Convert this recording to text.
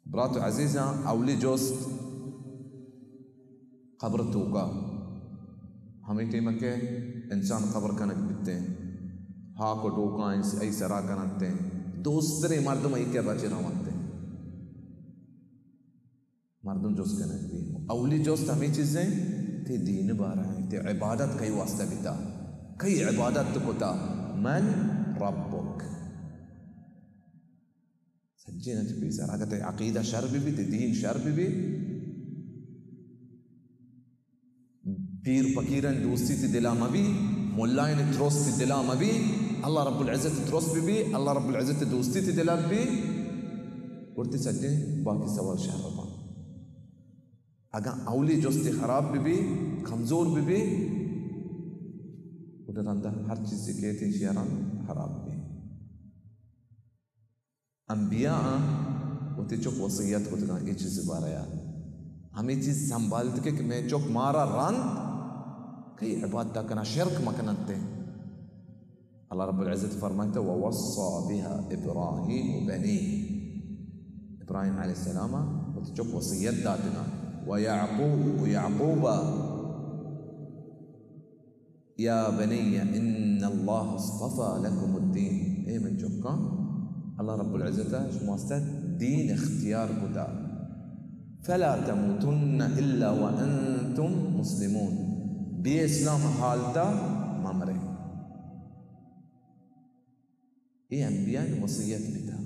براتو عزيزة أولي جوست قبر توقع همي تيمك إنسان قبر كانك بتين هاكو توقع أي سرا كانت تين دوستري مردم أي كر راجي راوانتے مردم جوست كانك بي أولي جوست همي چیزیں تے دین بارا ہے تے عبادت کئی واسطہ بتا کئی عبادت کتا من ربك سجينا تبي سراقة عقيدة شرب بي دين شرب بي بير فقيرن دوستي تدلا مبي مولاين تروس تدلا مبي الله رب العزة تروس بي الله رب العزة دوستي تدلا بي ورتي سجين باقي سوال شهر ربان اگر اولي جوستي خراب بي کمزور بي ودراندا هر چیز سے کہتے شیران خراب بي انبیاء وتی چوک وصیت کو تکا یہ چیز باریا ہمیں چیز سنبھالتے کہ میں چوک مارا رند کئی عبادت کنا شرک مکنتے اللہ رب العزت فرمائتا ووصى بها ابراہیم بنيه ابراہیم علیہ السلام وتی چوک وصیت داتنا ويعقوب يا بني إن الله اصطفى لكم الدين إيه من چوکا الله رب العزة شماسته دين اختيار كتا فلا تموتن إلا وأنتم مسلمون بإسلام حالتا ممره إيه أنبياء وصية بتا